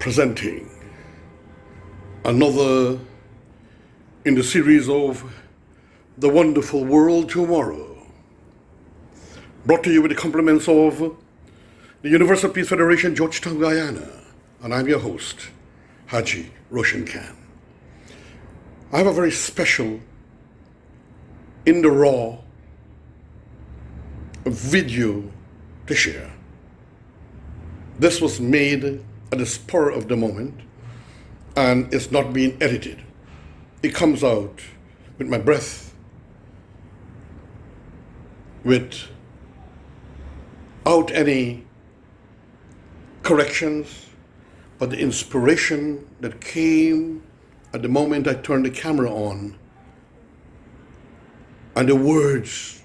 presenting another in the series of The Wonderful World Tomorrow, brought to you with the compliments of the Universal Peace Federation, Georgetown, Guyana, and I'm your host, Haji Roshan Khan. I have a very special, in the raw video to share. This was made at the spur of the moment, and it's not being edited. It comes out with my breath, without any corrections, but the inspiration that came at the moment I turned the camera on, and the words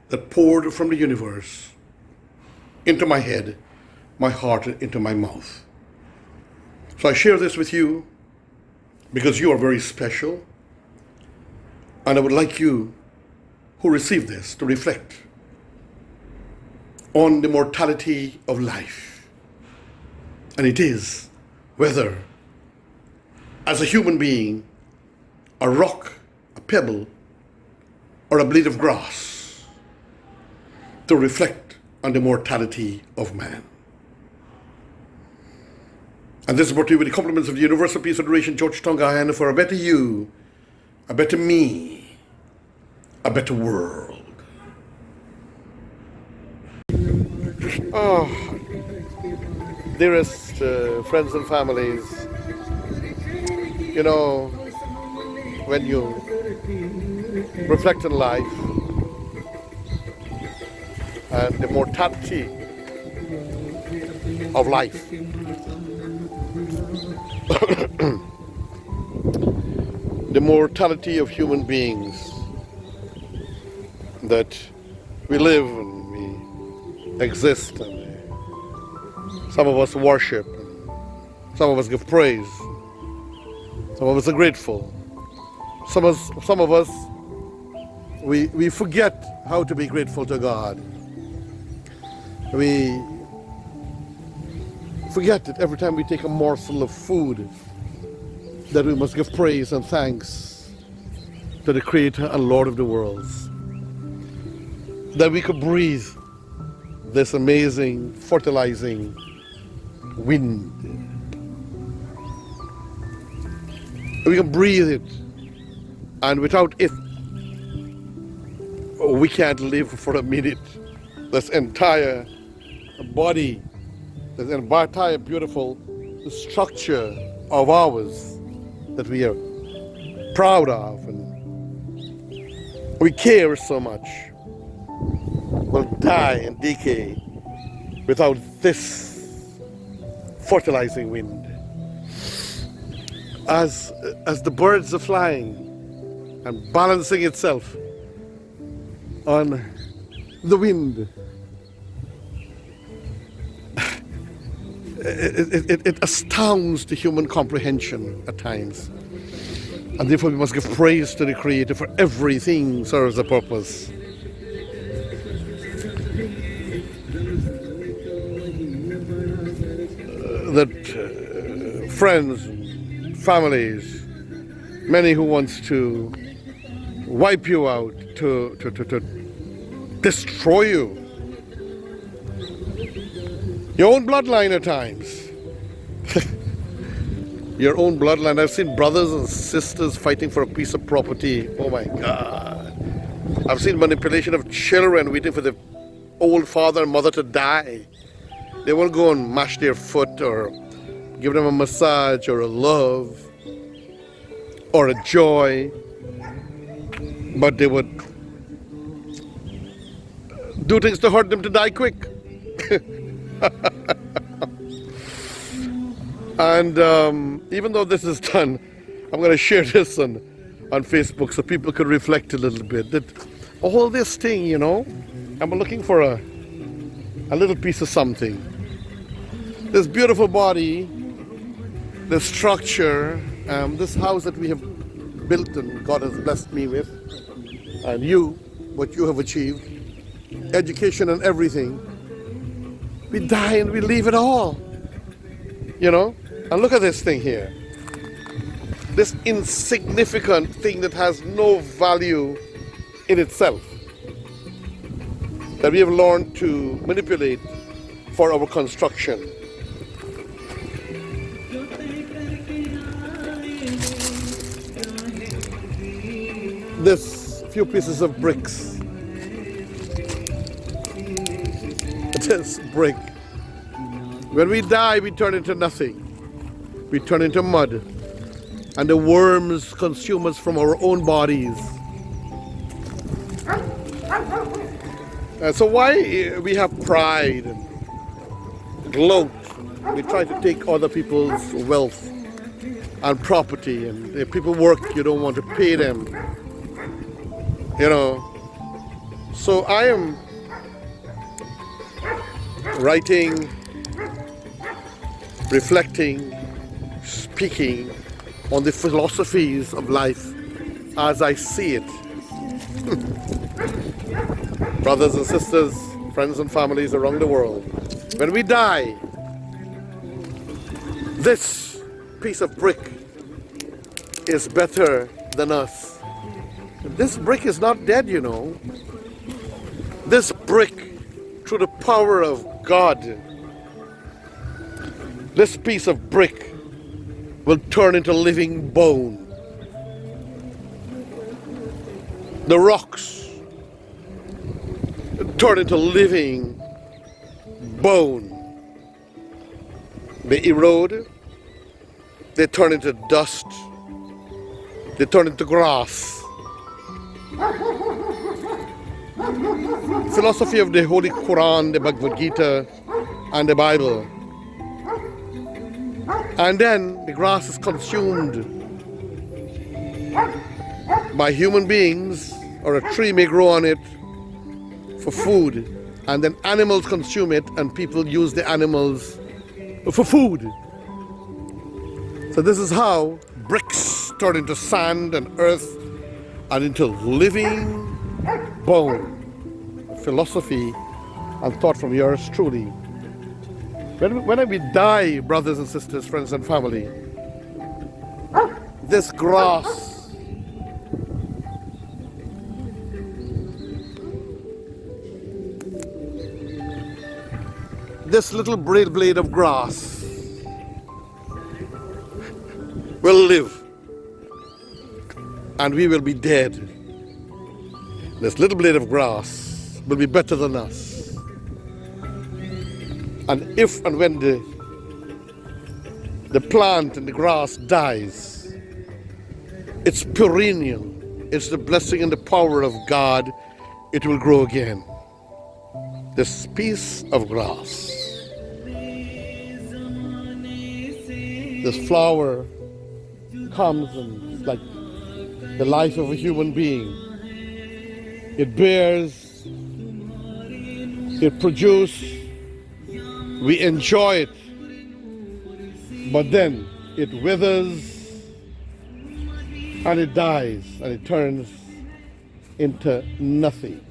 that poured from the universe into my head, my heart, into my mouth. So I share this with you because you are very special, and I would like you who receive this to reflect on the mortality of life. And it is whether, as a human being, a rock, a pebble, or a blade of grass, to reflect on the mortality of man. And this is brought to you with the compliments of the Universal Peace Federation, Georgetown, Guyana, for a better you, a better me, a better world. Oh, dearest friends and families, you know, when you reflect on life and the mortality of life, the mortality of human beings, that we live and we exist, and some of us worship, some of us give praise, some of us are grateful, some of us we forget how to be grateful to God. We forget that every time we take a morsel of food, that we must give praise and thanks to the Creator and Lord of the worlds, that we could breathe this amazing, fertilizing wind. We can breathe it, and without it, we can't live for a minute. This entire body, this entire beautiful structure of ours that we are proud of and we care so much, will die and decay without this fertilizing wind. As the birds are flying and balancing itself on the wind, it astounds the human comprehension at times. And therefore we must give praise to the Creator, for everything serves a purpose. That friends, families, many who wants to wipe you out, to destroy you, your own bloodline at times. Your own bloodline. I've seen brothers and sisters fighting for a piece of property. Oh my God. I've seen manipulation of children waiting for the old father and mother to die. They won't go and mash their foot or give them a massage or a love or a joy, but they would do things to hurt them to die quick. And even though this is done, I'm going to share this on Facebook so people could reflect a little bit. That all this thing, you know, I'm looking for a little piece of something. This beautiful body, this structure, this house that we have built and God has blessed me with, and you, what you have achieved, education and everything, we die and we leave it all, you know? And look at this thing here. This insignificant thing that has no value in itself, that we have learned to manipulate for our construction. This few pieces of bricks. This brick. When we die, we turn into nothing. We turn into mud. And the worms consume us from our own bodies. So why we have pride and gloat? We try to take other people's wealth and property, and if people work, you don't want to pay them. You know. So I am writing, reflecting, speaking on the philosophies of life as I see it. Brothers and sisters, friends and families around the world, when we die, this piece of brick is better than us. This brick is not dead, you know. This brick, through the power of God, this piece of brick will turn into living bone. The rocks turn into living bone. They erode, they turn into dust, they turn into grass. Philosophy of the Holy Quran, the Bhagavad Gita, and the Bible. And then the grass is consumed by human beings, or a tree may grow on it for food, and then animals consume it, and people use the animals for food. So this is how bricks turn into sand and earth and into living bone. Philosophy and thought from yours truly. When we die, brothers and sisters, friends and family, this grass this little blade of grass will live, and we will be dead. This little blade of grass will be better than us. And if and when the plant and the grass dies, it's perennial. It's the blessing and the power of God. It will grow again. This piece of grass, this flower comes, and it's like the life of a human being. It bears, it produces, we enjoy it, but then it withers and it dies and it turns into nothing.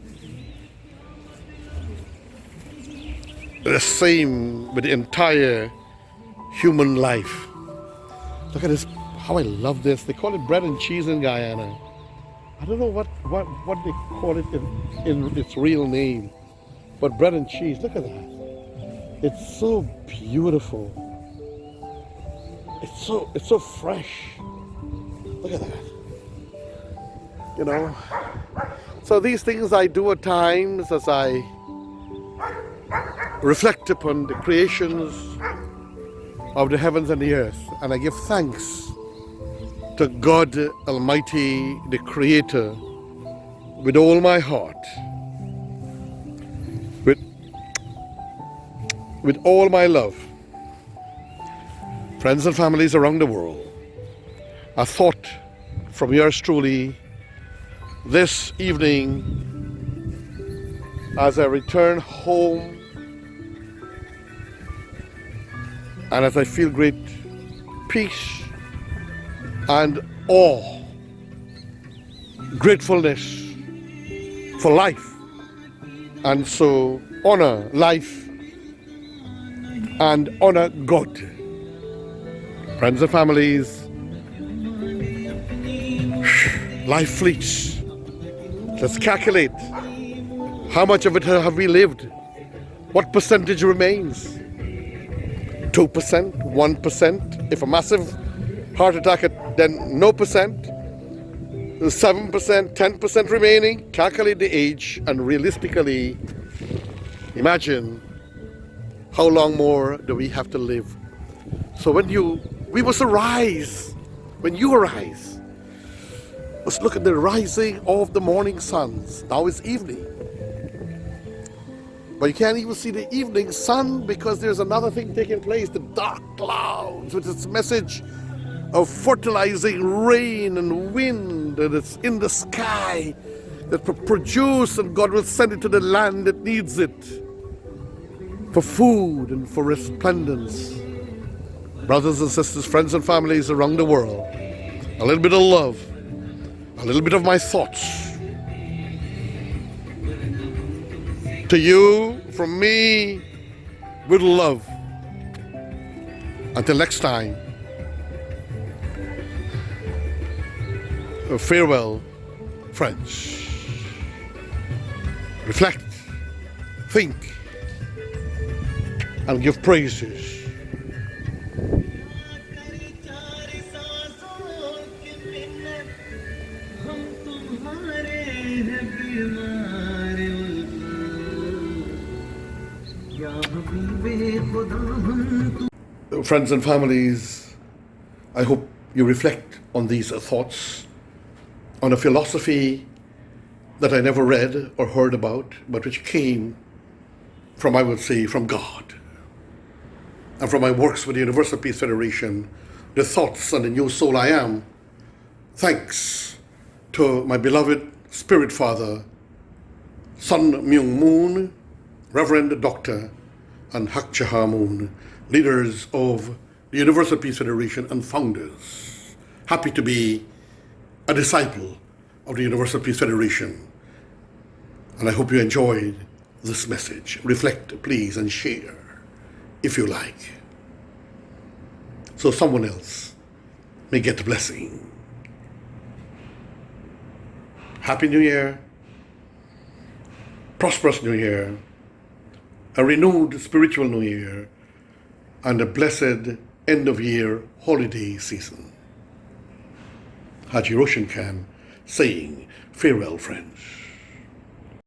The same with the entire human life. Look at this, how I love this. They call it bread and cheese in Guyana. I don't know what they call it in its real name, but bread and cheese, look at that. It's so beautiful. It's so fresh. Look at that. You know. So these things I do at times as I reflect upon the creations of the heavens and the earth, and I give thanks to God Almighty, the Creator, with all my heart. With all my love. Friends and families around the world, a thought from yours truly this evening as I return home and as I feel great peace and awe, gratefulness for life, and so honor life and honor God. Friends and families, life fleets. Let's calculate how much of it have we lived? What percentage remains? 2%, 1%? If a massive heart attack, then no percent. 7%, 10% remaining. Calculate the age and realistically imagine how long more do we have to live. So we must arise. When you arise, let's look at the rising of the morning suns. Now it's evening. But you can't even see the evening sun because there's another thing taking place, the dark clouds, with its message of fertilizing rain and wind that it's in the sky that produce, and God will send it to the land that needs it for food and for resplendence. Brothers and sisters, friends and families around the world, a little bit of love, a little bit of my thoughts to you, from me, with love. Until next time, farewell, friends. Reflect, think, and give praises. Friends and families, I hope you reflect on these thoughts, on a philosophy that I never read or heard about, but which came from, I would say, from God. And from my works with the Universal Peace Federation, the thoughts on the new soul I am, thanks to my beloved Spirit Father, Sun Myung Moon, Reverend Dr. and Hak Cha Ha Moon, leaders of the Universal Peace Federation and founders. Happy to be a disciple of the Universal Peace Federation. And I hope you enjoyed this message. Reflect, please, and share if you like, so someone else may get the blessing. Happy New Year, prosperous New Year, a renewed spiritual New Year, and a blessed end of year holiday season. Haji Roshan Khan saying farewell, friends.